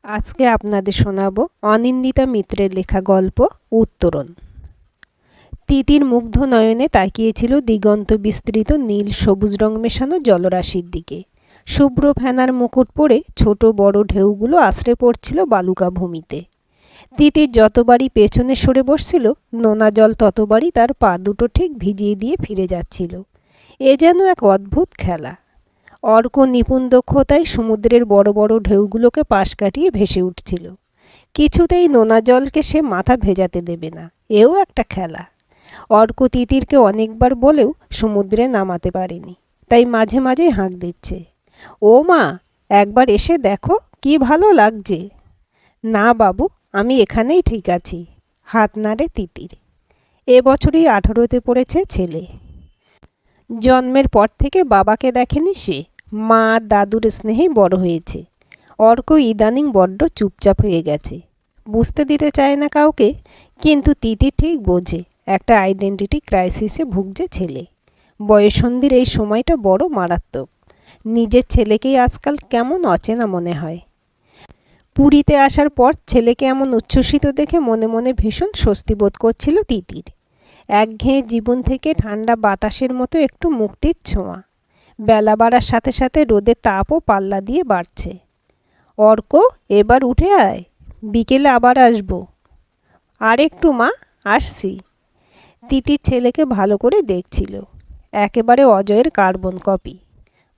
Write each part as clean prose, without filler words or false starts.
আজকে আপনাদের শোনাবো অনিন্দিতা মিত্রের লেখা গল্প উত্তরণ। তিতির মুগ্ধ নয়নে তাকিয়েছিল দিগন্ত বিস্তৃত নীল সবুজ রং মেশানো জলরাশির দিকে। শুভ্র ফেনার মুকুট পরে ছোট বড় ঢেউগুলো আশ্রে পড়ছিল বালুকা ভূমিতে। তিতির যতবারই পেছনে সরে বসছিল, নোনা জল ততবারই তার পা দুটো ঠিক ভিজিয়ে দিয়ে ফিরে যাচ্ছিল। এ যেন এক অদ্ভুত খেলা। অর্ক নিপুণ দক্ষতায় সমুদ্রের বড় বড় ঢেউগুলোকে পাশ কাটিয়ে ভেসে উঠছিল। কিছুতেই নোনা জলকে সে মাথা ভেজাতে দেবে না, এও একটা খেলা। অর্ক তিতিরকে অনেকবার বলেও সমুদ্রে নামাতে পারেনি, তাই মাঝে মাঝে হাঁক দিচ্ছে, ও মা, একবার এসে দেখো কি ভালো লাগছে। না বাবু, আমি এখানেই ঠিক আছি, হাত নাড়ে তিতির। এবছরই 18তে পড়েছে ছেলে। জন্মের পর থেকে বাবাকে দেখেনি সে। মা দাদুর স্নেহেই বড় হয়েছে। অর্ক ইদানিং বড্ড চুপচাপ হয়ে গেছে, বুঝতে দিতে চায় না কাউকে। কিন্তু তিতির ঠিক বোঝে একটা আইডেন্টিটি ক্রাইসিসে ভুগছে ছেলে। বয়ঃসন্ধির এই সময়টা বড় মারাত্মক। নিজের ছেলেকেই আজকাল কেমন অচেনা মনে হয়। পুরীতে আসার পর ছেলেকে এমন উচ্ছ্বসিত দেখে মনে মনে ভীষণ স্বস্তি বোধ করছিল তিতির। একঘেয়ে জীবন থেকে ঠান্ডা বাতাসের মতো একটু মুক্তির ছোঁয়া। বেলা বাড়ার সাথে সাথে রোদের তাপও পাল্লা দিয়ে বাড়ছে। অর্ক, এবার উঠে আয়, বিকেলে আবার আসবো। আর একটু মা, আসছি। তিতির ছেলেকে ভালো করে দেখছিল। একেবারে অজয়ের কার্বন কপি।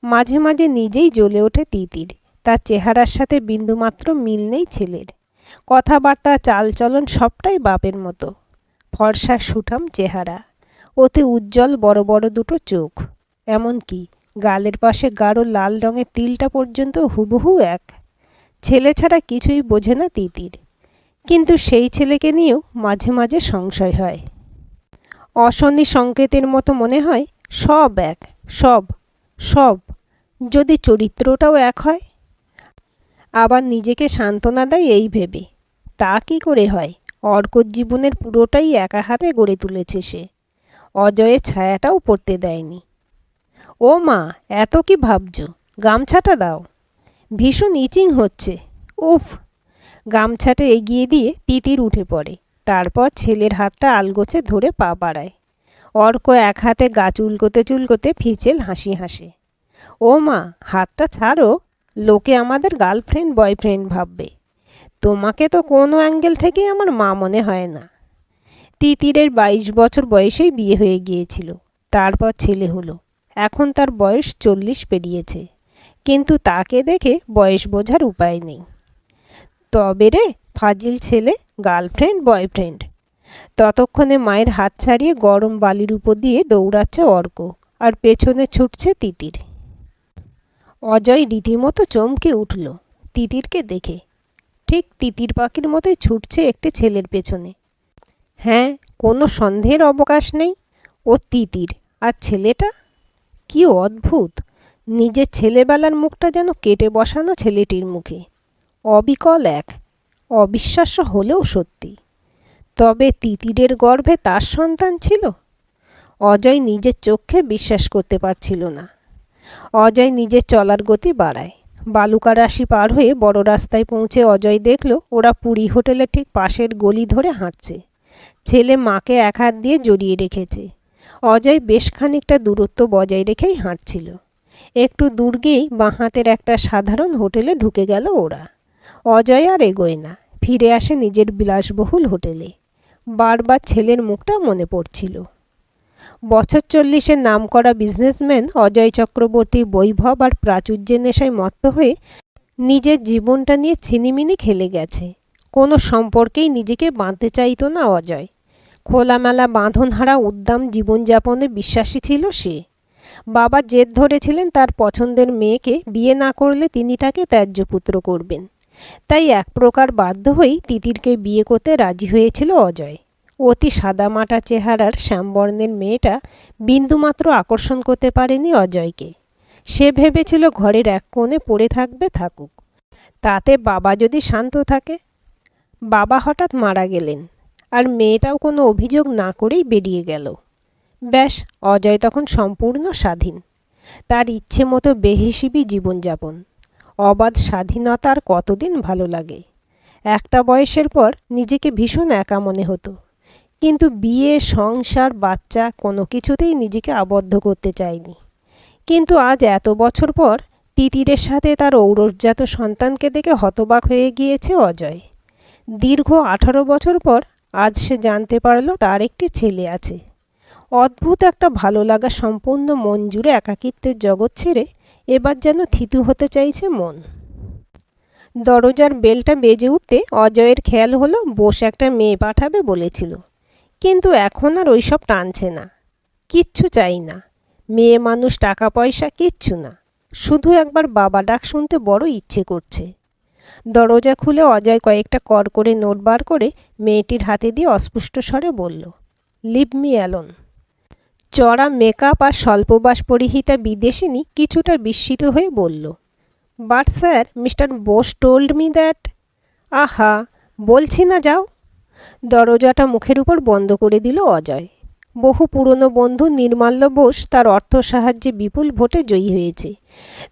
মাঝে মাঝে নিজেই জ্বলে ওঠে তিতির। তার চেহারার সাথে বিন্দুমাত্র মিল নেই ছেলের। কথাবার্তা, চালচলন সবটাই বাপের মতো। ফর্সা সুঠাম চেহারা, ওতে উজ্জ্বল বড় বড় দুটো চোখ, এমনকি গালের পাশে গাঢ় লাল রঙের তিলটা পর্যন্ত হুবহু এক। ছেলে ছাড়া কিছুই বোঝে না তিতির। কিন্তু সেই ছেলেকে নিয়েও মাঝে মাঝে সংশয় হয়। অশনি সংকেতের মতো মনে হয় সব এক, সব সব যদি চরিত্রটাও এক হয়। আবার নিজেকে সান্ত্বনা দেয় এই ভেবে, তা কি করে হয়? অর্কর জীবনের পুরোটাই একা হাতে গড়ে তুলেছে সে। অজয়ের ছায়াটাও পড়তে দেয়নি। ও মা, এত কি ভাবছ? গামছাটা দাও, ভীষণ ইচিং হচ্ছে। উফ! গামছাটা এগিয়ে দিয়ে তিতির উঠে পড়ে। তারপর ছেলের হাতটা আলগোছে ধরে পা বাড়ায়। অর্ক এক হাতে গা চুলকোতে চুলকোতে ফিচেল হাসি হাসে। ও মা, হাতটা ছাড়ো, লোকে আমাদের গার্লফ্রেন্ড বয়ফ্রেন্ড ভাববে। তোমাকে তো কোনো অ্যাঙ্গেল থেকেই আমার মা মনে হয় না। তিতিরের 22 বছর বয়সেই বিয়ে হয়ে গিয়েছিল। তারপর ছেলে হলো। এখন তার বয়স 40 পেরিয়েছে। কিন্তু তাকে দেখে বয়স বোঝার উপায় নেই। তবে রে ফাজিল ছেলে, গার্লফ্রেন্ড বয়ফ্রেন্ড। ততক্ষণে মায়ের হাত ছাড়িয়ে গরম বালির উপর দিয়ে দৌড়াচ্ছে অর্ক, আর পেছনে ছুটছে তিতির। অজয় রীতিমতো চমকে উঠল তিতিরকে দেখে। ঠিক তিতির পাখির মতোই ছুটছে একটি ছেলের পেছনে। হ্যাঁ, কোনো সন্দেহের অবকাশ নেই, ও তিতির। আর ছেলেটা কি অদ্ভুত! নিজের ছেলেবেলার মুখটা যেন কেটে বসানো ছেলেটির মুখে। অবিকল এক, অবিশ্বাস্য হলেও সত্যি। তবে তিতিরের গর্ভে তার সন্তান ছিল? অজয় নিজের চোখে বিশ্বাস করতে পারছিল না। অজয় নিজের চলার গতি বাড়ায়। বালুকা রাশি পার হয়ে বড় রাস্তায় পৌঁছে অজয় দেখল ওরা পুরী হোটেলের ঠিক পাশের গলি ধরে হাঁটছে। ছেলে মাকে এক হাত দিয়ে জড়িয়ে রেখেছে। অজয় বেশ খানিকটা দূরত্ব বজায় রেখেই হাঁটছিল। একটু দূর গিয়েই বাঁ হাতের একটা সাধারণ হোটেলে ঢুকে গেল ওরা। অজয় আর এগোয় না, ফিরে আসে নিজের বিলাসবহুল হোটেলে। বারবার ছেলের মুখটা মনে পড়ছিল। বছর 40-এর নামকরা বিজনেসম্যান অজয় চক্রবর্তী বৈভব আর প্রাচুর্যের নেশায় মত্ত হয়ে নিজের জীবনটা নিয়ে ছিনিমিনি খেলে গেছে। কোনো সম্পর্কেই নিজেকে বাঁধতে চাইতো না অজয়। খোলামেলা বাঁধনহারা উদ্দাম জীবনযাপনে বিশ্বাসী ছিল সে। বাবা জেদ ধরেছিলেন তার পছন্দের মেয়েকে বিয়ে না করলে তিনি তাকে ত্যায্যপুত্র করবেন। তাই এক প্রকার বাধ্য হয়েই তিতিরকে বিয়ে করতে রাজি হয়েছিল অজয়। অতি সাদামাটা চেহারার শ্যামবর্ণের মেয়েটা বিন্দুমাত্র আকর্ষণ করতে পারেনি অজয়কে। সে ভেবেছিল ঘরের এক কোণে পড়ে থাকবে, থাকুক, তাতে বাবা যদি শান্ত থাকে। বাবা হঠাৎ মারা গেলেন, আর মেয়েটাও কোনো অভিযোগ না করেই বেরিয়ে গেল। ব্যাস, অজয় তখন সম্পূর্ণ স্বাধীন। তার ইচ্ছে মতো বেহিসেবি জীবনযাপন। অবাধ স্বাধীনতা আর কতদিন ভালো লাগে। একটা বয়সের পর নিজেকে ভীষণ একা মনে হতো, কিন্তু বিয়ে, সংসার, বাচ্চা কোনো কিছুতেই নিজেকে আবদ্ধ করতে চাইনি। কিন্তু আজ এত বছর পর তিতিরের সাথে তার ঔরসজাত সন্তানকে দেখে হতবাক হয়ে গিয়েছে অজয়। দীর্ঘ 18 বছর পর আজ সে জানতে পারল তার একটি ছেলে আছে। অদ্ভুত একটা ভালো লাগা সম্পূর্ণ মন জুড়ে একাকিত্বের জগৎ ছেড়ে এবার যেন থিতু হতে চাইছে মন। দরজার বেলটা বেজে উঠতে অজয়ের খেয়াল হলো বোস একটা মেয়ে পাঠাবে বলেছিল, কিন্তু এখন আর ওইসব টানছে না। কিচ্ছু চাই না, মেয়ে মানুষ, টাকা পয়সা কিচ্ছু না, শুধু একবার বাবা ডাক শুনতে বড় ইচ্ছে করছে। দরজা খুলে অজয় কয়েকটা কর করে নোট বার করে মেয়েটির হাতে দিয়ে অস্পষ্ট স্বরে বলল, লিভ মি অ্যালোন। চড়া মেকআপ আর স্বল্পবাস পরিহিতা বিদেশিনী কিছুটা বিস্মিত হয়ে বলল, but sir, mister Bose told me that. আহা, বলছি না যাও। দরজাটা মুখের উপর বন্ধ করে দিল অজয়। বহু পুরনো বন্ধু নির্মাল্য বোস তার অর্থ সাহায্যে বিপুল ভোটে জয়ী হয়েছে।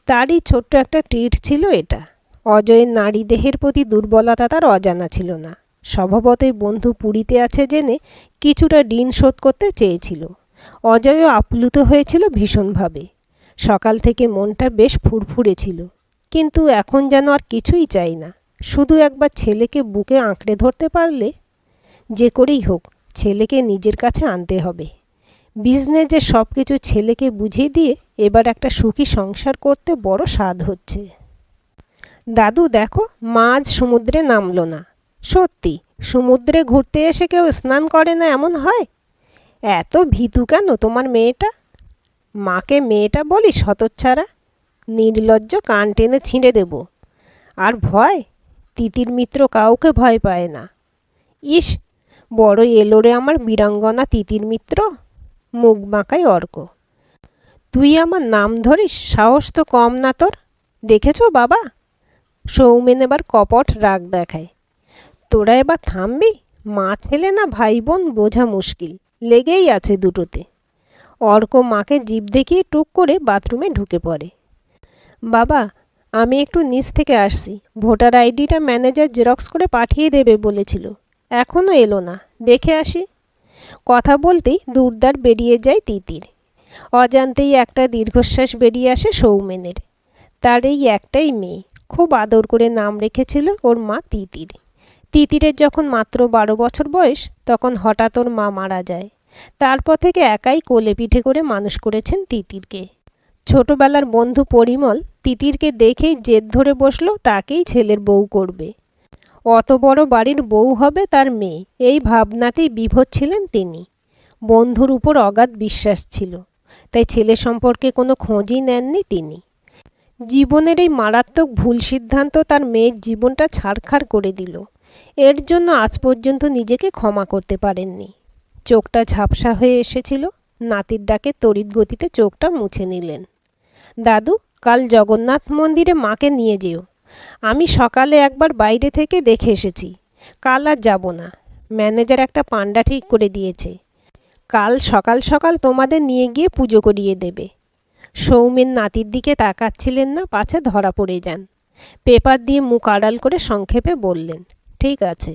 তারই ছোট্ট একটা ট্রিট ছিল এটা। অজয়ের নারী দেহের প্রতি দুর্বলতা তার অজানা ছিল না। স্বভাবতই বন্ধু পুরীতে আছে জেনে কিছুটা ঋণ শোধ করতে চেয়েছিল। অজয়ও আপ্লুত হয়েছিল ভীষণভাবে। সকাল থেকে মনটা বেশ ফুরফুরে ছিল, কিন্তু এখন যেন আর কিছুই চাই না। শুধু একবার ছেলেকে বুকে আঁকড়ে ধরতে পারলে। যে করেই হোক ছেলেকে নিজের কাছে আনতে হবে। বিজনেসে সব কিছু ছেলেকে বুঝিয়ে দিয়ে এবার একটা সুখী সংসার করতে বড় স্বাদ হচ্ছে। দাদু দেখো, মা আজ সমুদ্রে নামলো না। সত্যি, সমুদ্রে ঘুরতে এসে কেউ স্নান করে না এমন হয়? এত ভীতু কেন তোমার মেয়েটা? মাকে মেয়েটা বলিস হতচ্ছাড়া? নির্লজ্জ, কান টেনে ছিঁড়ে দেব। আর ভয়? তিতির মিত্র কাউকে ভয় পায় না। ইস, বড় এলোরে আমার বীরাঙ্গনা তিতির মিত্র। মুখ বাঁকাই অর্ক। তুই আমার নাম ধরিস, সাহস তো কম না তোর। দেখেছো বাবা? সৌমেন এবার কপট রাগ দেখায়। তোরা এবার থামবি? মা ছেলে না ভাই বোন বোঝা মুশকিল, লেগেই আছে দুটোতে। অর্ক মাকে জিভ দেখিয়ে টুক করে বাথরুমে ঢুকে পড়ে। বাবা, আমি একটু নিচ থেকে আসছি। ভোটার আইডিটা ম্যানেজার জেরক্স করে পাঠিয়ে দেবে বলেছিল, এখনও এলো না, দেখে আসি। কথা বলতেই দুর্দার বেরিয়ে যায় তিতির। অজান্তেই একটা দীর্ঘশ্বাস বেরিয়ে আসে সৌমেনের। তার এই একটাই মেয়ে, খুব আদর করে নাম রেখেছিল ওর মা তিতির। তিতিরের যখন মাত্র 12 বছর বয়স, তখন হঠাৎ ওর মা মারা যায়। তারপর থেকে একাই কোলে পিঠে করে মানুষ করেছেন তিতিরকে। ছোটবেলার বন্ধু পরিমল তিতিরকে দেখেই জেদ ধরে বসলো তাকেই ছেলের বউ করবে। অত বড় বাড়ির বউ হবে তার মেয়ে, এই ভাবনাতেই বিভোর ছিলেন তিনি। বন্ধুর উপর অগাধ বিশ্বাস ছিল, তাই ছেলে সম্পর্কে কোনো খোঁজই নেননি তিনি। জীবনের এই মারাত্মক ভুল সিদ্ধান্ত তার মেয়ের জীবনটা ছারখার করে দিল। এর জন্য আজ পর্যন্ত নিজেকে ক্ষমা করতে পারেননি। চোখটা ঝাপসা হয়ে এসেছিল। নাতির ডাকে তড়িৎ গতিতে চোখটা মুছে নিলেন। দাদু, কাল জগন্নাথ মন্দিরে মাকে নিয়ে যেও। আমি সকালে একবার বাইরে থেকে দেখে এসেছি। কাল আর যাব না। ম্যানেজার একটা পান্ডা ঠিক করে দিয়েছে। কাল সকাল সকাল তোমাদের নিয়ে গিয়ে পুজো করিয়ে দেবে। সৌমেন নাতির দিকে তাকাচ্ছিলেন না, পাছে ধরা পড়ে যান। পেপার দিয়ে মুখ আড়াল করে সংক্ষেপে বললেন, ঠিক আছে।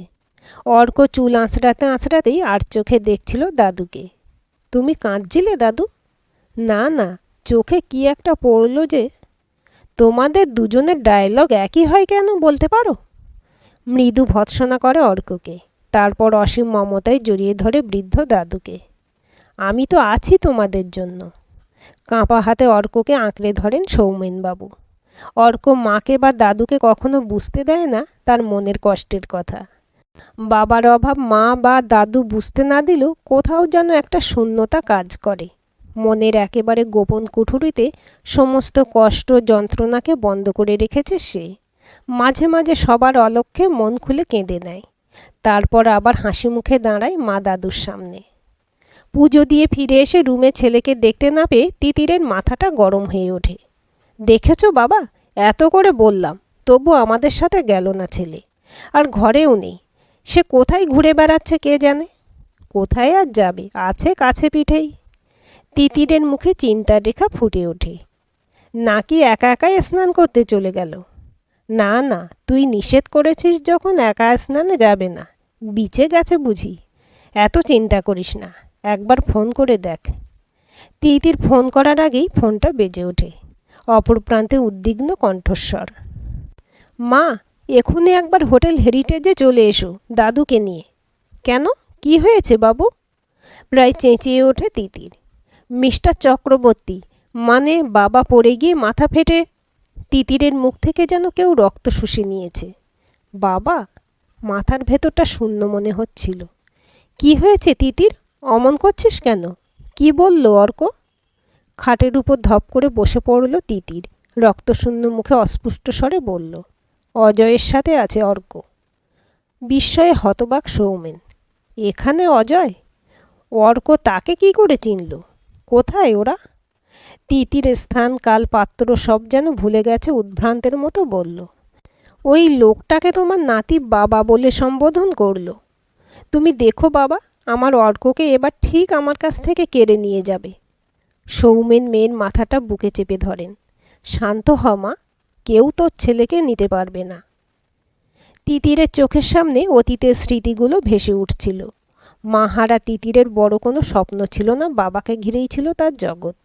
অর্ক চুল আঁচড়াতে আঁচড়াতেই আর চোখে দেখছিল দাদুকে। তুমি কাঁদছিলে দাদু? না না, চোখে কি একটা পড়ল যে। তোমাদের দুজনের ডায়লগ একই হয় কেন বলতে পারো? মৃদু ভৎসনা করে অর্ককে, তারপর অসীম মমতায় জড়িয়ে ধরে বৃদ্ধ দাদুকে। আমি তো আছি তোমাদের জন্য। কাঁপা হাতে অর্ককে আঁকড়ে ধরেন সৌমেনবাবু। অর্ক মাকে বা দাদুকে কখনো বুঝতে দেয় না তার মনের কষ্টের কথা। বাবার অভাব মা বা দাদু বুঝতে না দিলেও কোথাও যেন একটা শূন্যতা কাজ করে। মনের একেবারে গোপন কুঠুরিতে সমস্ত কষ্ট যন্ত্রণাকে বন্ধ করে রেখেছে সে। মাঝে মাঝে সবার অলক্ষ্যে মন খুলে কেঁদে নেয়, তারপর আবার হাসি মুখে দাঁড়ায় মা দাদুর সামনে। পুজো দিয়ে ফিরে এসে রুমে ছেলেকে দেখতে না পেয়ে তিতিরের মাথাটা গরম হয়ে ওঠে। দেখেছো বাবা, এত করে বললাম, তবু আমাদের সাথে গেল না ছেলে। আর ঘরেও নেই। সে কোথায় ঘুরে বেড়াচ্ছে কে জানে। কোথায় আর যাবে, আছে কাছে পিঠেই। তিতিরের মুখে চিন্তার রেখা ফুটে ওঠে। নাকি একা একাই স্নান করতে চলে গেল? না না, তুই নিষেধ করেছিস যখন একা স্নানে যাবে না। বিচে গেছে বুঝি? এত চিন্তা করিস না, একবার ফোন করে দেখ। তিতির ফোন করার আগেই ফোনটা বেজে ওঠে। অপর প্রান্তে উদ্বিগ্ন কণ্ঠস্বর। মা, এখনই একবার হোটেল হেরিটেজে চলে এসো দাদুকে নিয়ে। কেন, কি হয়েছে বাবু? প্রায় চেঁচিয়ে ওঠে তিতির। মিস্টার চক্রবর্তী, মানে বাবা পড়ে গিয়ে মাথা ফেটে। তিতিরের মুখ থেকে যেন কেউ রক্ত শুষে নিয়েছে। বাবা? মাথার ভেতরটা শূন্য মনে হচ্ছিল। কি হয়েছে তিতির? অমন করছিস কেন? কি বলল অর্ক? খাটের উপর ধপ করে বসে পড়ল তিতির। রক্তশূন্য মুখে অস্পষ্ট স্বরে বলল, অজয়ের সাথে আছে অর্ক। বিস্ময়ে হতবাক সৌমেন। এখানে অজয়? অর্ক তাকে কি করে চিনল? কোথায় ওরা? তিতির স্থান কাল পাত্র সব যেন ভুলে গেছে উদ্ভ্রান্তের মতো বলল, ওই লোকটাকে তোমার নাতি বাবা বলে সম্বোধন করল। তুমি দেখো বাবা, আমার অর্ককে এবার ঠিক আমার কাছ থেকে কেড়ে নিয়ে যাবে। সৌমেন মেয়ের মাথাটা বুকে চেপে ধরেন। শান্ত হ মা, কেউ তোর ছেলেকে নিতে পারবে না। তিতিরের চোখের সামনে অতীতের স্মৃতিগুলো ভেসে উঠছিল। মাহারা তিতিরের বড় কোনো স্বপ্ন ছিল না, বাবাকে ঘিরেই ছিল তার জগৎ।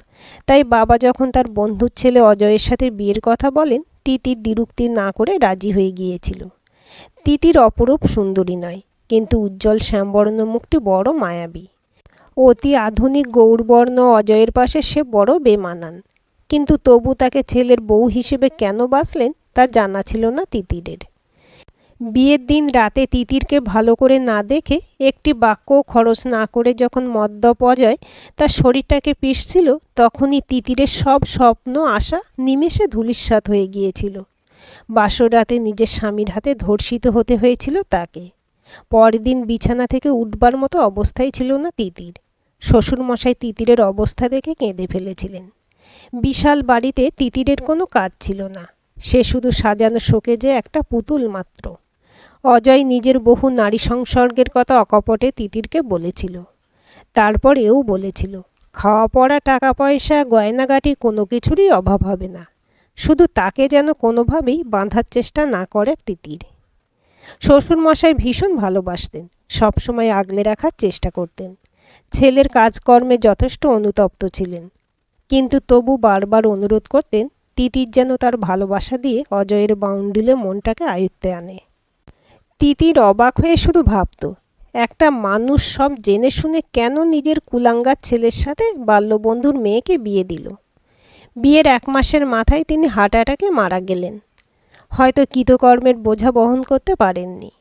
তাই বাবা যখন তার বন্ধুর ছেলে অজয়ের সাথে বিয়ের কথা বলেন, তিতির দ্বিরুক্তি না করে রাজি হয়ে গিয়েছিল। তিতির অপরূপ সুন্দরী নয়, কিন্তু উজ্জ্বল শ্যামবর্ণ মুখটি বড় মায়াবী। অতি আধুনিক গৌরবর্ণ অজয়ের পাশে সে বড় বেমানান। কিন্তু তবু তাকে ছেলের বউ হিসেবে কেন বাছলেন তা জানা ছিল না তিতিরের। বিয়ের দিন রাতে তিতিরকে ভালো করে না দেখে, একটি বাক্যও খরচ না করে যখন মদ্যপ অজয় তার শরীরটাকে পিষছিল, তখনই তিতিরের সব স্বপ্ন আশা নিমেষে ধূলিসাৎ হয়ে গিয়েছিল। বাসর রাতে নিজের স্বামীর হাতে ধর্ষিত হতে হয়েছিল তাকে। পরদিন বিছানা থেকে উঠবার মতো অবস্থায় ছিল না তিতির। শ্বশুরমশাই তিতিরের অবস্থা দেখে কেঁদে ফেলেছিলেন। বিশাল বাড়িতে তিতিরের কোনো কাজ ছিল না। সে শুধু সাজানো শোকেজে একটা পুতুল মাত্র। অজয় নিজের বহু নারী সংসর্গের কথা অকপটে তিতিরকে বলেছিল। তারপর এও বলেছিল, খাওয়া পড়া, টাকা পয়সা, গয়নাগাটি কোনো কিছুরই অভাব হবে না। শুধু তাকে যেন কোনোভাবেই বাঁধার চেষ্টা না করে তিতির। শ্বশুরমশাই ভীষণ ভালোবাসতেন, সবসময় আগলে রাখার চেষ্টা করতেন। ছেলের কাজকর্মে যথেষ্ট অনুতপ্ত ছিলেন, কিন্তু তবু বারবার অনুরোধ করতেন তিতির যেন তার ভালোবাসা দিয়ে অজয়ের বাউন্ডুলে মনটাকে আয়ত্তে আনে। তিতির অবাক হয়ে শুধু ভাবত, একটা মানুষ সব জেনে শুনে কেন নিজের কুলাঙ্গার ছেলের সাথে বাল্যবন্ধুর মেয়েকে বিয়ে দিল। বিয়ের 1 মাসের মাথায় তিনি হার্ট অ্যাটাকে মারা গেলেন। হয়তো কৃতকর্মের বোঝা বহন করতে পারেননি।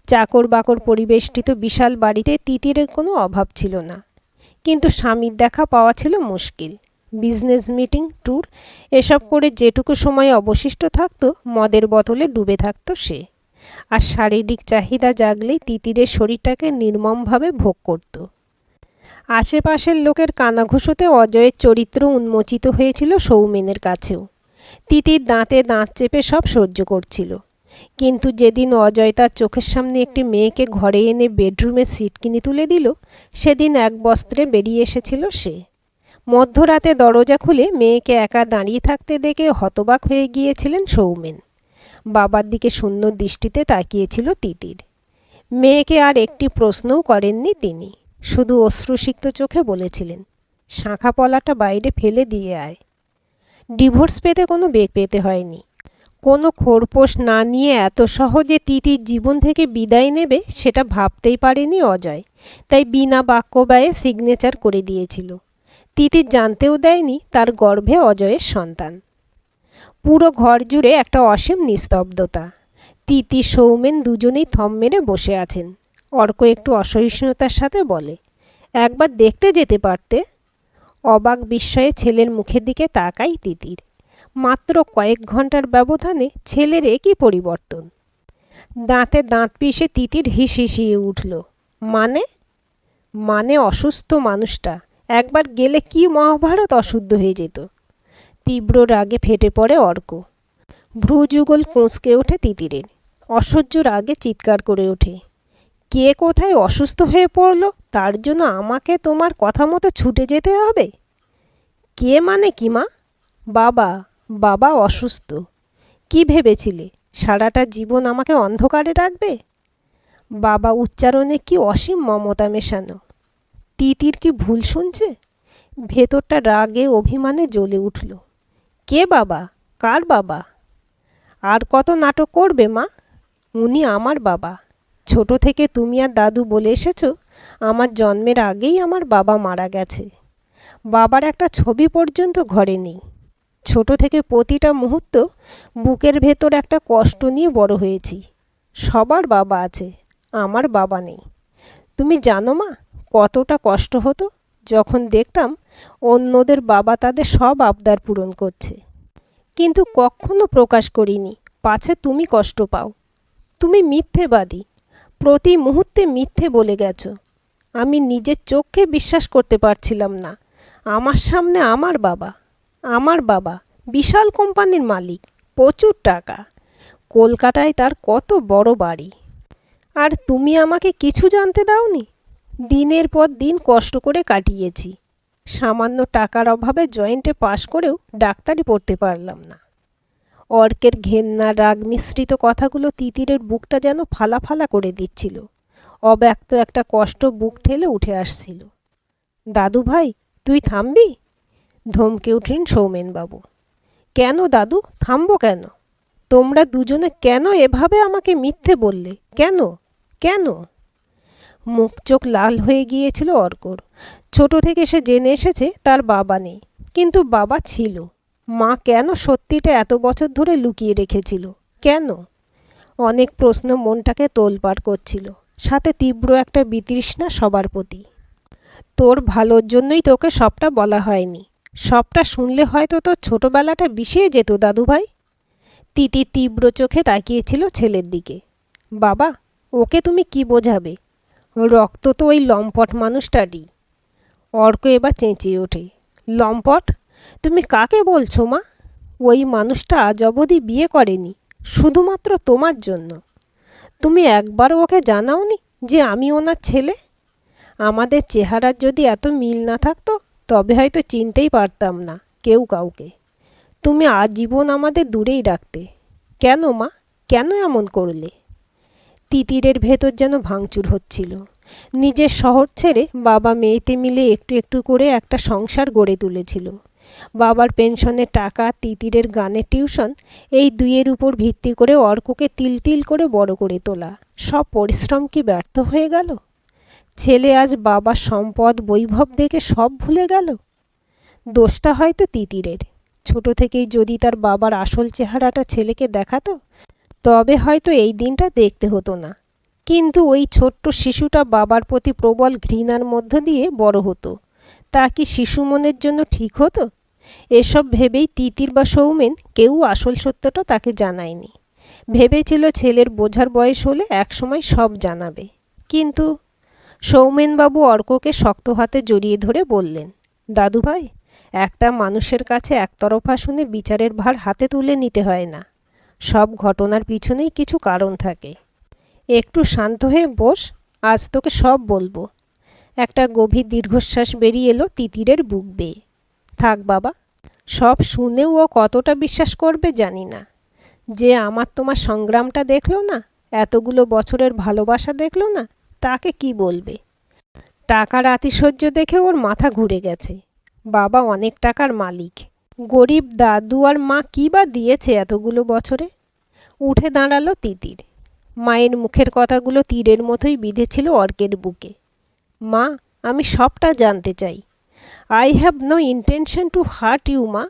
চাকর বাকর পরিবেষ্টিত বিশাল বাড়িতে তিতিরের কোনো অভাব ছিল না, কিন্তু স্বামীর দেখা পাওয়া ছিল মুশকিল। বিজনেস মিটিং, ট্যুর এসব করে যেটুকু সময় অবশিষ্ট থাকতো, মদের বোতলে ডুবে থাকতো সে। আর শারীরিক চাহিদা জাগলেই তিতিরের শরীরটাকে নির্মমভাবে ভোগ করত। আশেপাশের লোকের কানাঘুষোতে অজয়ের চরিত্র উন্মোচিত হয়েছিল সৌমেনের কাছেও। তিতির দাঁতে দাঁত চেপে সব সহ্য করছিল। কিন্তু যেদিন অজয় তার চোখের সামনে একটি মেয়েকে ঘরে এনে বেডরুমে সিট কিনে তুলে দিল, সেদিন এক বস্ত্রে বেরিয়ে এসেছিল সে। মধ্যরাতে দরজা খুলে মেয়েকে একা দাঁড়িয়ে থাকতে দেখে হতবাক হয়ে গিয়েছিলেন সৌমেন। বাবার দিকে শূন্য দৃষ্টিতে তাকিয়েছিল তিতির। মেয়েকে আর একটি প্রশ্নও করেননি তিনি, শুধু অশ্রুসিক্ত চোখে বলেছিলেন, শাঁখা পলাটা বাইরে ফেলে দিয়ে আয়। ডিভোর্স পেতে কোনো বেগ পেতে হয়নি। কোনো খোরপোশ না নিয়ে এত সহজে তিতির জীবন থেকে বিদায় নেবে সেটা ভাবতেই পারেনি অজয়। তাই বিনা বাক্য ব্যয়ে সিগনেচার করে দিয়েছিল। তিতির জানতেও দেয়নি তার গর্ভে অজয়ের সন্তান। পুরো ঘর জুড়ে একটা অসীম নিস্তব্ধতা। তিতির সৌমেন দুজনেই থম মেরে বসে আছেন। অর্ক একটু অসহিষ্ণুতার সাথে বলে, একবার দেখতে যেতে পারতে। অবাক বিস্ময়ে ছেলের মুখের দিকে তাকাই তিতির। মাত্র কয়েক ঘন্টার ব্যবধানে ছেলের একই পরিবর্তন। দাঁতে দাঁত পিষে তিতির হিসিয়ে উঠল। মানে অসুস্থ মানুষটা একবার গেলে কি মহাভারত অশুদ্ধ হয়ে যেত। তীব্র রাগে ফেটে পড়ে অর্ক। ভ্রুযুগল কোঁচকে ওঠে তিতিরের। অসহ্য রাগে চিৎকার করে ওঠে, কে কোথায় অসুস্থ হয়ে পড়ল তার জন্য আমাকে তোমার কথা মতো ছুটে যেতে হবে? কে মানে কি মা? বাবা অসুস্থ। কি ভেবেছিলে সারাটা জীবন আমাকে অন্ধকারে রাখবে? বাবা উচ্চারণে কি অসীম মমতা মেশানো। তিতির কি ভুল শুনছে? ভেতরটা রাগে অভিমানে জ্বলে উঠল। কে বাবা? কার বাবা? আর কত নাটক করবে মা? উনি আমার বাবা। ছোট থেকে তুমি আর দাদু বলে এসেছো আমার জন্মের আগেই আমার বাবা মারা গেছে। বাবার একটা ছবি পর্যন্ত ঘরে নেই। ছোট থেকে প্রতিটা মুহূর্ত বুকের ভেতর একটা কষ্ট নিয়ে বড় হয়েছি। সবার বাবা আছে, আমার বাবা নেই। তুমি জানো মা কতটা কষ্ট হতো যখন দেখতাম অন্যদের বাবা তাদের সব আবদার পূরণ করছে, কিন্তু কখনো প্রকাশ করিনি পাছে তুমি কষ্ট পাও। তুমি মিথ্যেবাদী, প্রতি মুহূর্তে মিথ্যে বলে গেছো। আমি নিজের চোখে বিশ্বাস করতে পারছিলাম না। আমার সামনে আমার বাবা বিশাল কোম্পানির মালিক, প্রচুর টাকা, কলকাতায় তার কত বড় বাড়ি। আর তুমি আমাকে কিছু জানতে দাওনি। দিনের পর দিন কষ্ট করে কাটিয়েছি। সামান্য টাকার অভাবে জয়েন্টে পাশ করেও ডাক্তারি পড়তে পারলাম না। অর্কের ঘেন্না রাগ মিশ্রিত কথাগুলো তিতিরের বুকটা যেন ফালা ফালা করে দিচ্ছিল। অব্যক্ত একটা কষ্ট বুক ঠেলে উঠে আসছিল। দাদু ভাই, তুই থামবি? ধমকে উঠলেন সৌমেনবাবু। কেন দাদু, থামবো কেন? তোমরা দুজনে কেন এভাবে আমাকে মিথ্যে বললে? কেন কেন? মুখ চোখ লাল হয়ে গিয়েছিল অর্কর। ছোট থেকে সে জেনে এসেছে তার বাবা নেই, কিন্তু বাবা ছিল। মা কেন সত্যিটা এত বছর ধরে লুকিয়ে রেখেছিল? কেন? অনেক প্রশ্ন মনটাকে তোলপাড় করছিল, সাথে তীব্র একটা বিতৃষ্ণা সবার প্রতি। তোর ভালোর জন্যই তোকে সবটা বলা হয়নি। সবটা শুনলে হয়তো তোর ছোটবেলাটা বিষিয়ে যেত দাদুভাই। তিতির তীব্র চোখে তাকিয়েছিল ছেলের দিকে। বাবা, ওকে তুমি কি বোঝাবে? রক্ত তো ওই লম্পট মানুষটারই। অর্ক এবার চেঁচিয়ে ওঠে। লম্পট? তুমি কাকে বলছো মা? ওই মানুষটা আজ অবধি বিয়ে করেনি, শুধুমাত্র তোমার জন্য। তুমি একবারও ওকে জানাওনি যে আমি ওনার ছেলে? আমাদের চেহারার যদি এত মিল না থাকতো তবে হয়তো চিনতেই পারতাম না কেউ কাউকে। তুমি আজীবন আমাদের দূরেই রাখতে। কেন মা, কেন এমন করলে? তিতিরের ভেতর যেন ভাঙচুর হচ্ছিল। নিজের শহর ছেড়ে বাবা মেয়েতে মিলে একটু একটু করে একটা সংসার গড়ে তুলেছিল। বাবার পেনশনের টাকা, তিতিরের গানের টিউশন, এই দুইয়ের উপর ভিত্তি করে অর্ককে তিল তিল করে বড় করে তোলা সব পরিশ্রম কি ব্যর্থ হয়ে গেল? ছেলে আজ বাবার সম্পদ বৈভব দেখে সব ভুলে গেল। দোষটা হয়তো তিতিরের। ছোট থেকেই যদি তার বাবার আসল চেহারাটা ছেলেকে দেখাতো তবে হয়তো এই দিনটা দেখতে হতো না। কিন্তু ওই ছোট্ট শিশুটা বাবার প্রতি প্রবল ঘৃণার মধ্য দিয়ে বড় হতো। তা কি শিশু মনের জন্য ঠিক হতো? এসব ভেবেই তিতির বা সৌমেন কেউ আসল সত্যটা তাকে জানায়নি। ভেবেছিল ছেলের বোঝার বয়স হলে একসময় সব জানাবে। কিন্তু সৌমেনবাবু অর্ককে শক্ত হাতে জড়িয়ে ধরে বললেন, দাদুভাই, একটা মানুষের কাছে একতরফা শুনে বিচারের ভার হাতে তুলে নিতে হয় না। সব ঘটনার পিছনেই কিছু কারণ থাকে। একটু শান্ত হয়ে বস, আজ তোকে সব বলবো। একটা গভীর দীর্ঘশ্বাস বেরিয়ে এলো তিতিরের বুক বেয়ে। থাক বাবা, সব শুনেও ও কতটা বিশ্বাস করবে জানি না। যে আমার তোমার সংগ্রামটা দেখলো না, এতগুলো বছরের ভালোবাসা দেখলো না, তাকে কি বলবে? টাকার আতিশয্য দেখে ওর মাথা ঘুরে গেছে। বাবা অনেক টাকার মালিক, গরিব দাদু আর মা কী বা দিয়েছে এতগুলো বছরে? উঠে দাঁড়ালো তিতির। মায়ের মুখের কথাগুলো তীরের মতোই বিঁধেছিল অর্কের বুকে। মা, আমি সবটা জানতে চাই। I have no intention to hurt you মা,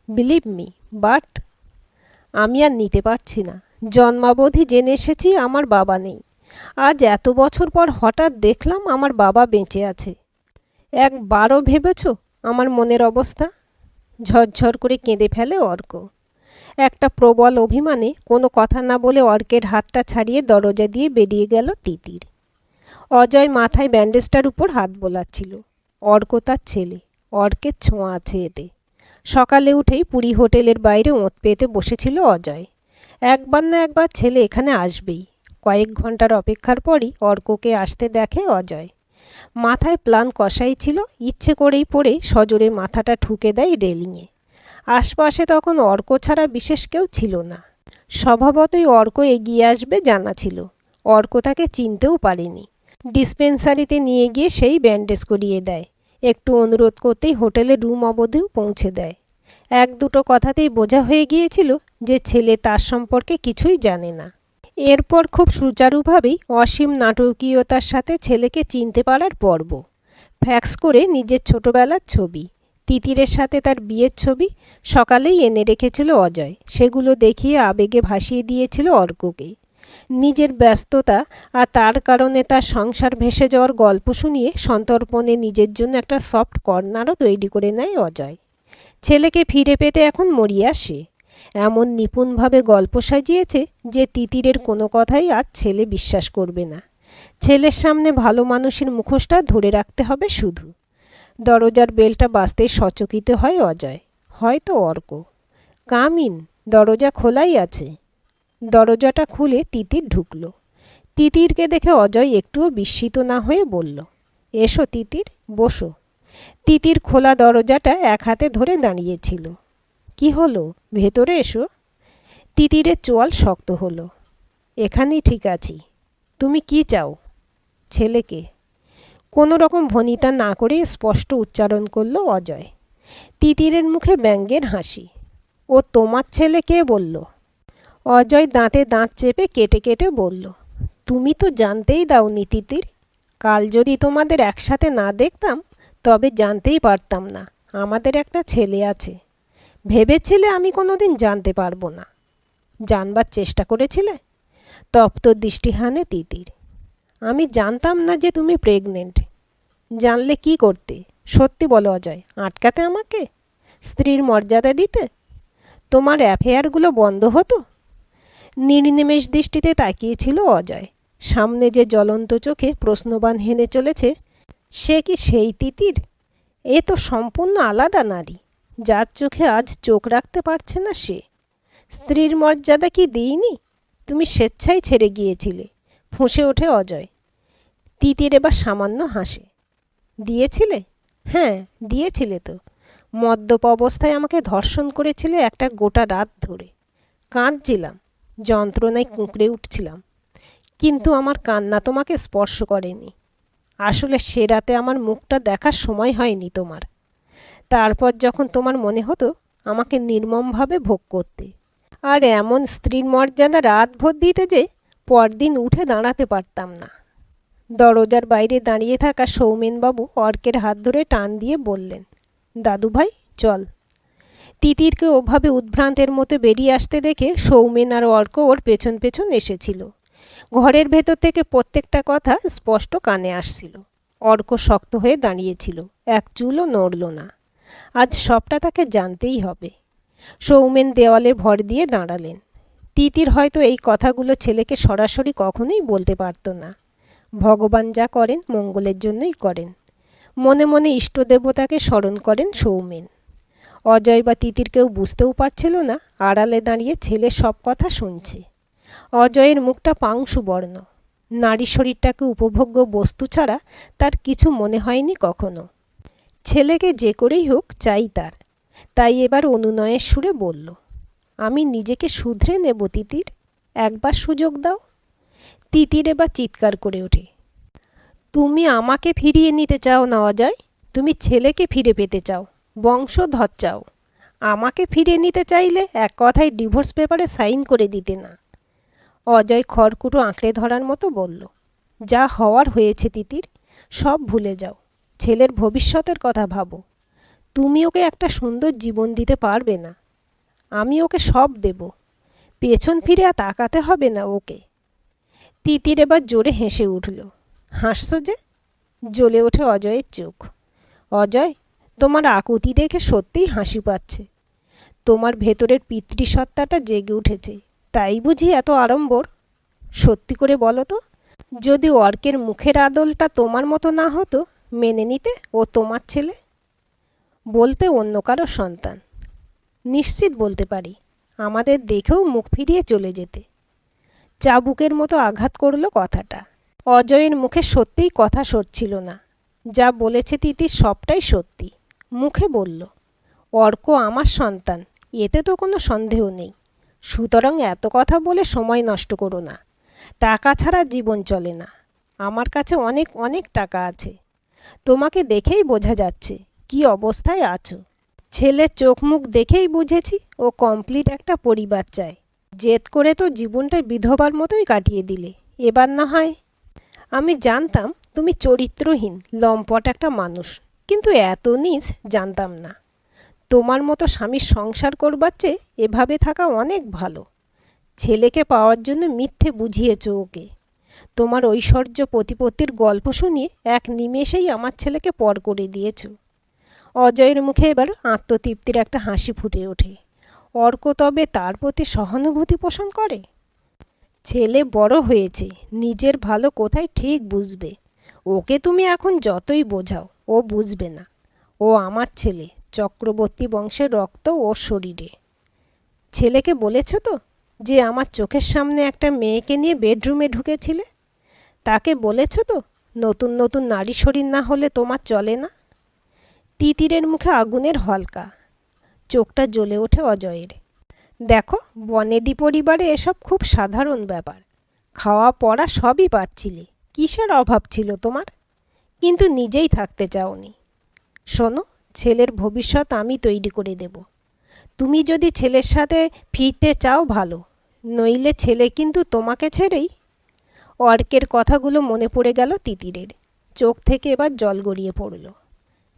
বিলিভ মি, বাট আমি আর নিতে পারছি না। জন্মাবধি জেনে এসেছি আমার বাবা নেই। আজ এত বছর পর হঠাৎ দেখলাম আমার বাবা বেঁচে আছে। একবারও ভেবেছ আমার মনের অবস্থা? ঝরঝর করে কেঁদে ফেলে অর্ক। একটা প্রবল অভিমানে কোনো কথা না বলে অর্কের হাতটা ছাড়িয়ে দরজা দিয়ে বেরিয়ে গেল তিতির। অজয় মাথায় ব্যান্ডেজটার উপর হাত বোলাচ্ছিল। অর্ক তার ছেলে, অর্কের ছোঁয়া আছে এতে। সকালে উঠেই পুরী হোটেলের বাইরে ওঁত পেতে বসেছিল অজয়। একবার না একবার ছেলে এখানে আসবেই। কয়েক ঘন্টার অপেক্ষার পরই অর্ককে আসতে দেখে অজয়। মাথায় প্লান কষাই ছিল, ইচ্ছে করেই পড়ে সজোরে মাথাটা ঠুকে দেয় রেলিংয়ে। আশপাশে তখন অর্ক ছাড়া বিশেষ কেউ ছিল না। স্বভাবতই অর্ক এগিয়ে আসবে জানা ছিল। অর্ক তাকে চিনতেও পারেনি। ডিসপেন্সারিতে নিয়ে গিয়ে সেই ব্যান্ডেজ করিয়ে দেয়। একটু অনুরোধ করতেই হোটেলের রুম অবধিও পৌঁছে দেয়। এক দুটো কথাতেই বোঝা হয়ে গিয়েছিল যে ছেলে তার সম্পর্কে কিছুই জানে না। এরপর খুব সুচারুভাবেই অসীম নাটকীয়তার সাথে ছেলেকে চিনতে পারার পর্ব। ফ্যাক্স করে নিজের ছোটবেলার ছবি, তিতিরের সাথে তার বিয়ের ছবি সকালেই এনে রেখেছিল অজয়। সেগুলো দেখিয়ে আবেগে ভাসিয়ে দিয়েছিল অর্ককে। নিজের ব্যস্ততা আর তার কারণে তার সংসার ভেসে যাওয়ার গল্প শুনিয়ে সন্তর্পণে নিজের জন্য একটা সফট কর্নারও তৈরি করে নেয় অজয়। ছেলেকে ফিরে পেতে এখন মরিয়া সে। এমন নিপুণভাবে গল্প সাজিয়েছে যে তিতিরের কোনো কথাই আর ছেলে বিশ্বাস করবে না। ছেলের সামনে ভালো মানুষের মুখোশটা ধরে রাখতে হবে শুধু। দরজার বেলটা বাজতেই সচকিত হয় অজয়, হয়তো অর্ক। কাম ইন, দরজা খোলাই আছে। দরজাটা খুলে তিতির ঢুকল। তিতিরকে দেখে অজয় একটুও বিস্মিত না হয়ে বলল, এসো তিতির, বসো। তিতির খোলা দরজাটা এক হাতে ধরে দাঁড়িয়েছিল। কি হলো, ভেতরে এসো। তিতিরের চোয়াল শক্ত হলো। এখানেই ঠিক আছি। তুমি কি চাও? ছেলেকে। কোনো রকম ভনিতা না করে স্পষ্ট উচ্চারণ করল অজয়। তিতিরের মুখে ব্যঙ্গের হাসি। ও তোমার ছেলে কে বলল? অজয় দাঁতে দাঁত চেপে কেটে কেটে বলল, তুমি তো জানতেই দাওনি তিতির। কাল যদি তোমাদের একসাথে না দেখতাম তবে জানতেই পারতাম না আমাদের একটা ছেলে আছে। ভেবেছিলে আমি কোনোদিন জানতে পারবো না? জানবার চেষ্টা করেছিলে? তপ্ত দৃষ্টিহানে তিতির। আমি জানতাম না যে তুমি প্রেগনেন্ট। জানলে কি করতে? সত্যি বলো অজয়, আটকাতে আমাকে? স্ত্রীর মর্যাদা দিতে? তোমার অ্যাফেয়ারগুলো বন্ধ হতো? নির্নিমেষ দৃষ্টিতে তাকিয়েছিল অজয়। সামনে যে জ্বলন্ত চোখে প্রশ্নবাণ হেনে চলেছে, সে কি সেই তিতির? এ তো সম্পূর্ণ আলাদা নারী, যার চোখে আজ চোখ রাখতে পারছে না সে। স্ত্রীর মর্যাদা কি দিইনি? তুমি স্বেচ্ছায় ছেড়ে গিয়েছিলে, ফুঁসে ওঠে অজয়। তিতির এবার সামান্য হাসে। দিয়েছিলে? হ্যাঁ, দিয়েছিলে তো। মদ্যপ অবস্থায় আমাকে ধর্ষণ করেছিলে একটা গোটা রাত ধরে। কাঁদছিলাম, যন্ত্রণায় কুঁকড়ে উঠছিলাম, কিন্তু আমার কান্না তোমাকে স্পর্শ করেনি। আসলে সে রাতে আমার মুখটা দেখার সময় হয়নি তোমার। তারপর যখন তোমার মনে হতো আমাকে নির্মমভাবে ভোগ করতে, আর এমন স্ত্রীর মর্যাদা রাতভর দিতে যে পরদিন উঠে দাঁড়াতে পারতাম না। দরজার বাইরে দাঁড়িয়ে থাকা সৌমেনবাবু অর্কের হাত ধরে টান দিয়ে বললেন, দাদু ভাই চল। তিতিরকে ওভাবে উদ্ভ্রান্তের মতো বেরিয়ে আসতে দেখে সৌমেন আর অর্ক ওর পেছন পেছন এসেছিল। ঘরের ভেতর থেকে প্রত্যেকটা কথা স্পষ্ট কানে আসছিল। অর্ক শক্ত হয়ে দাঁড়িয়েছিল, এক চুলও নড়ল না। আজ সবটা তাকে জানতেই হবে। সৌমেন দেওয়ালে ভর দিয়ে দাঁড়ালেন। তিতির হয়তো এই কথাগুলো ছেলেকে সরাসরি কখনোই বলতে পারত না। ভগবান যা করেন মঙ্গলের জন্যই করেন। মনে মনে ইষ্টদেবতাকে স্মরণ করেন সৌমেন। অজয় বা তিতির কেউ বুঝতেও পারছিল না আড়ালে দাঁড়িয়ে ছেলে সব কথা শুনছে। অজয়ের মুখটা পাংশু বর্ণ। নারী শরীরটাকে উপভোগ্য বস্তু ছাড়া তার কিছু মনে হয়নি কখনো। ছেলেকে যে করেই হোক চাই তার। তাই এবার অনুনয়ের সুরে বলল, আমি নিজেকে শুধরে নেব তিতির, একবার সুযোগ দাও। তিতির এবার চিৎকার করে ওঠে, তুমি আমাকে ফিরিয়ে নিতে চাও না অজয়, তুমি ছেলেকে ফিরে পেতে চাও, বংশধর চাও। আমাকে ফিরিয়ে নিতে চাইলে এক কথায় ডিভোর্স পেপারে সাইন করে দিতে না। অজয় খড়কুটো আঁকড়ে ধরার মতো বলল, যা হওয়ার হয়েছে তিতির, সব ভুলে যাও। ছেলের ভবিষ্যতের কথা ভাবো। তুমি ওকে একটা সুন্দর জীবন দিতে পারবে না, আমি ওকে সব দেব। পেছন ফিরে আর তাকাতে হবে না ওকে। তিতির এবার জোরে হেসে উঠল। হাসছো যে? জ্বলে ওঠে অজয়ের চোখ। অজয়, তোমার আকুতি দেখে সত্যিই হাসি পাচ্ছে। তোমার ভেতরের পিতৃসত্তাটা জেগে উঠেছে, তাই বুঝি এত আড়ম্বর? সত্যি করে বলো তো, যদি অর্কের মুখের আদলটা তোমার মতো না হতো, মেনে নিতে ও তোমার ছেলে? বলতে অন্য কারো সন্তান। নিশ্চিত বলতে পারি, আমাদের দেখেও মুখ ফিরিয়ে চলে যেতে। চাবুকের মতো আঘাত করল কথাটা। অজয়ের মুখে সত্যিই কথা সরছিল না। যা বলেছে তিতির সবটাই সত্যি। মুখে বলল, অর্ক আমার সন্তান, এতে তো কোনো সন্দেহ নেই। সুতরাং এত কথা বলে সময় নষ্ট করো না। টাকা ছাড়া জীবন চলে না। আমার কাছে অনেক অনেক টাকা আছে। তোমাকে দেখেই বোঝা যাচ্ছে কি অবস্থায় আছো। ছেলের চোখ মুখ দেখেই বুঝেছি ও কমপ্লিট একটা পরিবার চায়। জেদ করে তো জীবনটা বিধবার মতোই কাটিয়ে দিলে। এবার না হয়। আমি জানতাম তুমি চরিত্রহীন লম্পট একটা মানুষ, কিন্তু এত নীচ জানতাম না। তোমার মতো স্বামীর সংসার করবার চেয়ে এভাবে থাকা অনেক ভালো। ছেলেকে পাওয়ার জন্য মিথ্যে বুঝিয়েছ ওকে। তোমার ঐশ্বর্য প্রতিপত্তির গল্প শুনিয়ে এক নিমেষেই আমার ছেলেকে পর করে দিয়েছ। অজয়ের মুখে এবার আত্মতৃপ্তির একটা হাসি ফুটে ওঠে। অর্ক তবে তার প্রতি সহানুভূতি পোষণ করে? ছেলে বড় হয়েছে, নিজের ভালো কোথায় ঠিক বুঝবে। ওকে তুমি এখন যতই বোঝাও ও বুঝবে না। ও আমার ছেলে, চক্রবর্তী বংশের রক্ত ওর শরীরে। ছেলেকে বলেছ তো যে আমার চোখের সামনে একটা মেয়েকে নিয়ে বেডরুমে ঢুকেছিলে? তাকে বলেছ তো নতুন নতুন নারী শরীর না হলে তোমার চলে না? তিতিরের মুখে আগুনের হলকা, চোখটা জ্বলে ওঠে অজয়ের। দেখো, বনেদি পরিবারে এসব খুব সাধারণ ব্যাপার। খাওয়া পড়া সবই পাচ্ছিলে, কিসের অভাব ছিল তোমার? কিন্তু নিজেই থাকতে চাওনি। শোনো, ছেলের ভবিষ্যৎ আমি তৈরি করে দেব। তুমি যদি ছেলের সাথে ফিরতে চাও ভালো, নইলে ছেলে কিন্তু তোমাকে ছেড়েই। অর্কের কথাগুলো মনে পড়ে গেল তিতিরের। চোখ থেকে এবার জল গড়িয়ে পড়ল।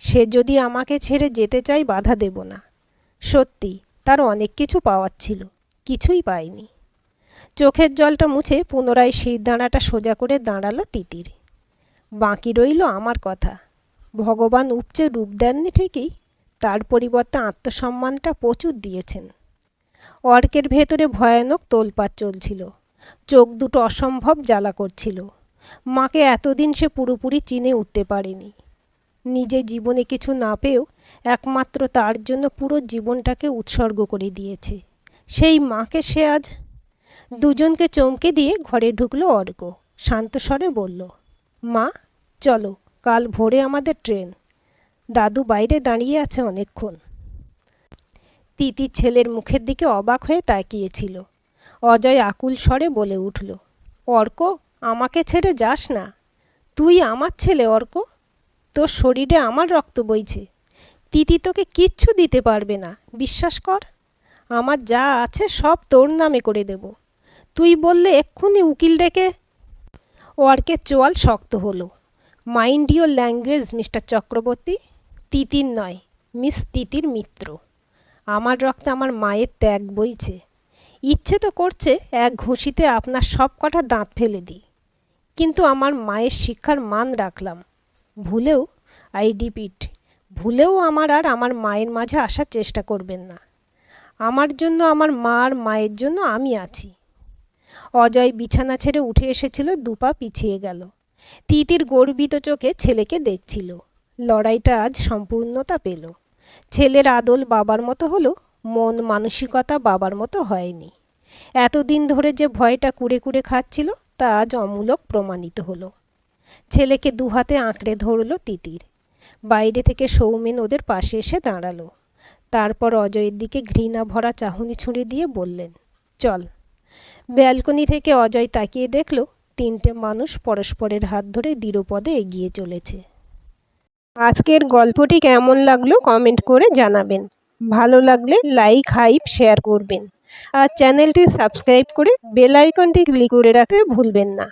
সে যদি আমাকে ছেড়ে যেতে চাই বাধা দেব না। সত্যি তার অনেক কিছু পাওয়ার ছিল, কিছুই পায়নি। চোখের জলটা মুছে পুনরায় শিরদাঁড়াটা সোজা করে দাঁড়ালো তিতির। বাকি রইল আমার কথা। ভগবান উপচে রূপ দেননি ঠিকই, তার পরিবর্তে আত্মসম্মানটা প্রচুর দিয়েছেন। অর্কের ভেতরে ভয়ানক তোলপাড় চলছিল। চোখ দুটো অসম্ভব জ্বালা করছিল। মাকে এতদিন সে পুরোপুরি চিনে উঠতে পারেনি। নিজে জীবনে কিছু না পেয়েও একমাত্র তার জন্য পুরো জীবনটাকে উৎসর্গ করে দিয়েছে। সেই মাকে সে আজ। দুজনকে চমকে দিয়ে ঘরে ঢুকলো অর্ক। শান্ত স্বরে বলল, মা চলো, কাল ভোরে আমাদের ট্রেন। দাদু বাইরে দাঁড়িয়ে আছে অনেকক্ষণ। তিতির ছেলের মুখের দিকে অবাক হয়ে তাকিয়েছিল। অজয় আকুল স্বরে বলে উঠল, অর্ক, আমাকে ছেড়ে যাস না। তুই আমার ছেলে অর্ক, তোর শরীরে আমার রক্ত বইছে। তিতি তোকে কিচ্ছু দিতে পারবে না, বিশ্বাস কর। আমার যা আছে সব তোর নামে করে দেব। তুই বললে এক্ষুনি উকিল ডেকে। অর্কের চোয়াল শক্ত হলো। Mind your language mister Chakraborty. Titir নয়, মিস তিতির মিত্র। আমার রক্তে আমার মায়ের ত্যাগ বইছে। ইচ্ছে তো করছে এক ঘুষিতে আপনার সব কটা দাঁত ফেলে দিই, কিন্তু আমার মায়ের শিক্ষার মান রাখলাম। ভুলেও, আই রিপিট, ভুলেও আমার আর আমার মায়ের মাঝে আসার চেষ্টা করবেন না। আমার জন্য, আমার মা আর মায়ের জন্য আমি আছি। অজয় বিছানা ছেড়ে উঠে এসেছিল, দুপা পিছিয়ে গেল। তিতির গর্বিত চোখে ছেলেকে দেখছিল। লড়াইটা আজ সম্পূর্ণতা পেল। ছেলের আদল বাবার মতো হলো, মন মানসিকতা বাবার মতো হয়নি। এতদিন ধরে যে ভয়টা কুড়ে কুড়ে খাচ্ছিল তা আজ অমূলক প্রমাণিত হলো। ছেলেকে দুহাতে আঁকড়ে ধরল তিতির। বাইরে থেকে সৌমেন ওদের পাশে এসে দাঁড়ালো। তারপর অজয়ের দিকে ঘৃণা ভরা চাহনি ছুঁড়ে দিয়ে বললেন, চল। ব্যালকনি থেকে অজয় তাকিয়ে দেখল তিনটে মানুষ পরস্পরের হাত ধরে দৃঢ়পদে এগিয়ে চলেছে। আজকের গল্পটি কেমন লাগলো কমেন্ট করে জানাবেন। ভালো লাগলে লাইক, হাইপ, শেয়ার করবেন। আর চ্যানেলটি সাবস্ক্রাইব করে বেল আইকনটি ক্লিক করে রাখতে ভুলবেন না।